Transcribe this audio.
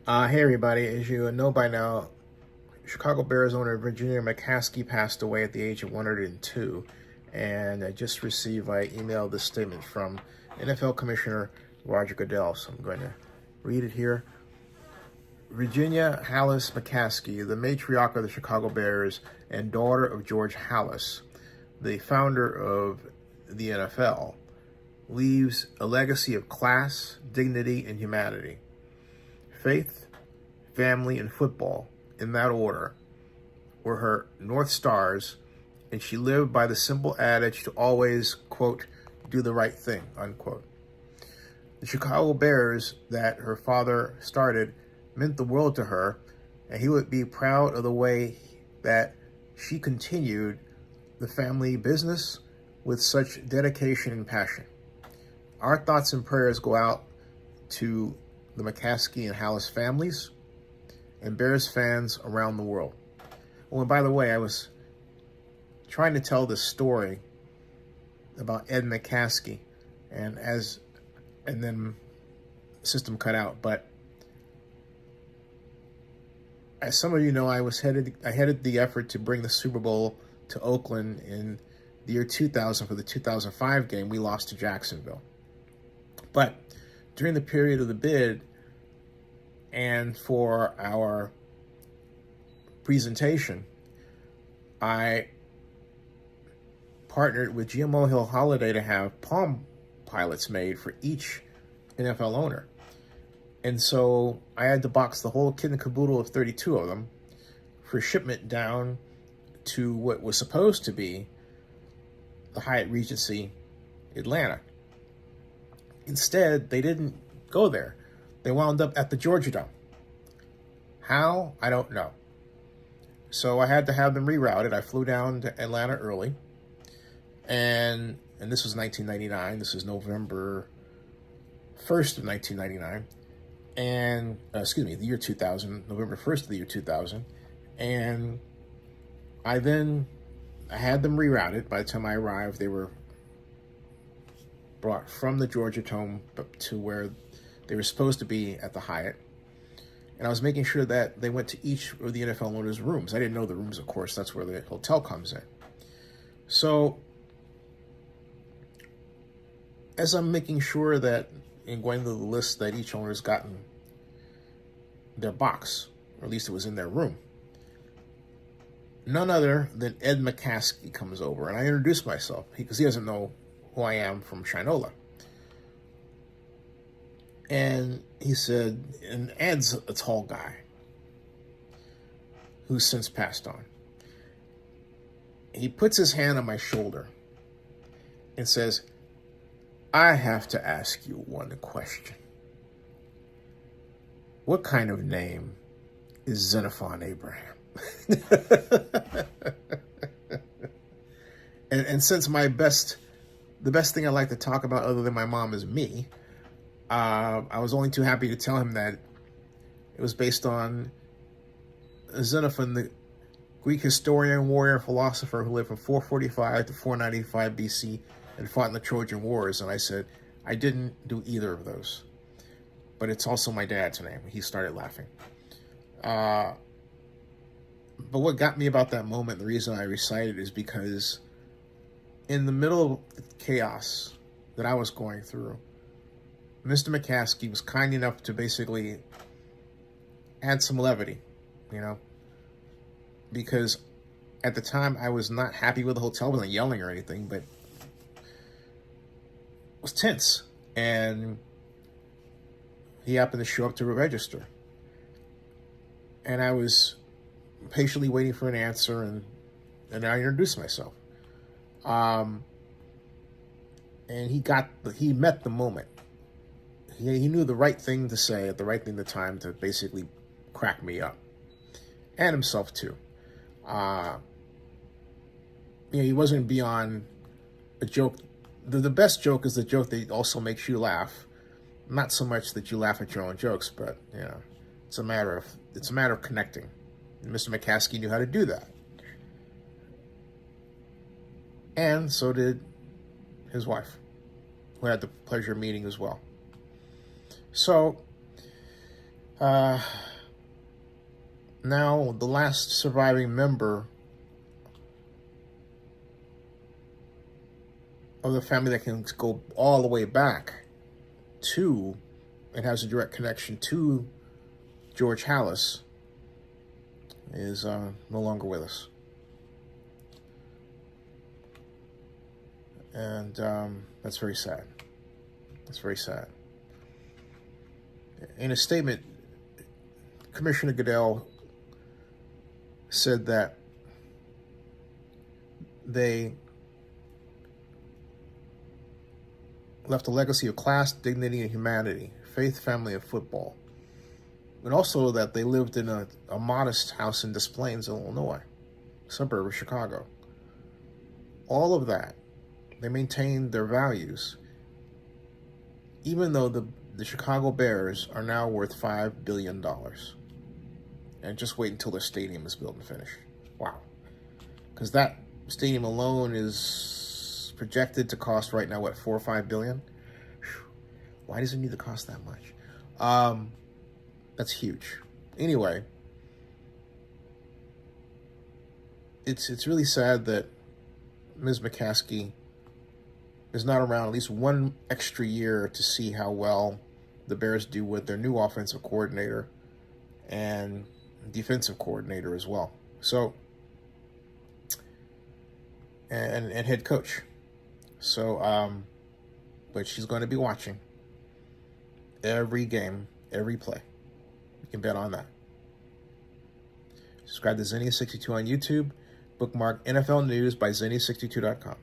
Hey everybody, as you know by now, Chicago Bears owner Virginia McCaskey passed away at the age of 102, and I just received by email this statement from NFL Commissioner Roger Goodell, so I'm going to read it here. Virginia Halas McCaskey, the matriarch of the Chicago Bears and daughter of George Halas, the founder of the NFL, leaves a legacy of class, dignity, and humanity. Faith, family, and football, in that order, were her North Stars, and she lived by the simple adage to always, quote, do the right thing, unquote. The Chicago Bears that her father started meant the world to her, and he would be proud of the way that she continued the family business with such dedication and passion. Our thoughts and prayers go out to the McCaskey and Halas families and Bears fans around the world. Oh, and by the way, I was trying to tell this story about Ed McCaskey, and then the system cut out. But as some of you know, I headed the effort to bring the Super Bowl to Oakland in the year 2000 for the 2005 game. We lost to Jacksonville. But during the period of the bid and for our presentation, I partnered with GMO Hill Holiday to have Palm Pilots made for each NFL owner. And so I had to box the whole kit and caboodle of 32 of them for shipment down to what was supposed to be the Hyatt Regency Atlanta. Instead, they didn't go there. They wound up at the Georgia Dome. How? I don't know. So I had to have them rerouted. I flew down to Atlanta early, and this was 1999. This is November 1st of 1999, and the year 2000, November 1st of the year 2000, and I had them rerouted. By the time I arrived, they were brought from the Georgia Dome to where they were supposed to be at the Hyatt. And I was making sure that they went to each of the NFL owners' rooms. I didn't know the rooms, of course. That's where the hotel comes in. So as I'm making sure that in going through the list that each owner's gotten their box, or at least it was in their room, none other than Ed McCaskey comes over. And I introduced myself because he doesn't know who I am from Shinola. And he said, and Ed's a tall guy who's since passed on. He puts his hand on my shoulder and says, I have to ask you one question. What kind of name is Xenophon Abraham? and since the best thing I like to talk about other than my mom is me, I was only too happy to tell him that it was based on Xenophon, the Greek historian, warrior, and philosopher who lived from 445 to 495 BC and fought in the Trojan Wars. And I said, I didn't do either of those. But it's also my dad's name. He started laughing. But what got me about that moment, the reason I recited, is because in the middle of the chaos that I was going through, Mr. McCaskey was kind enough to basically add some levity, because at the time I was not happy with the hotel. I wasn't yelling or anything, but it was tense. And he happened to show up to register. And I was patiently waiting for an answer, and I introduced myself. And he met the moment. He knew the right thing to say at the right thing at the time to basically crack me up. And himself too. He wasn't beyond a joke. The best joke is the joke that also makes you laugh. Not so much that you laugh at your own jokes, but it's a matter of connecting. And Mr. McCaskey knew how to do that. And so did his wife, who I had the pleasure of meeting as well. So Now, the last surviving member of the family that can go all the way back to and has a direct connection to George Halas is no longer with us. And that's very sad. That's very sad. In a statement, Commissioner Goodell said that they left a legacy of class, dignity, and humanity, faith, family, and football. And also that they lived in a modest house in Des Plaines, Illinois, suburb of Chicago. All of that, they maintained their values, even though the Chicago Bears are now worth $5 billion. And just wait until their stadium is built and finished. Wow. Because that stadium alone is projected to cost right now, what, $4 or $5 billion? Whew. Why does it need to cost that much? That's huge. Anyway, it's really sad that Ms. McCaskey is not around at least one extra year to see how well the Bears do with their new offensive coordinator and defensive coordinator as well. So, and head coach. So, but she's going to be watching every game, every play. You can bet on that. Subscribe to Zennia62 on YouTube. Bookmark NFL News by Zennia62.com.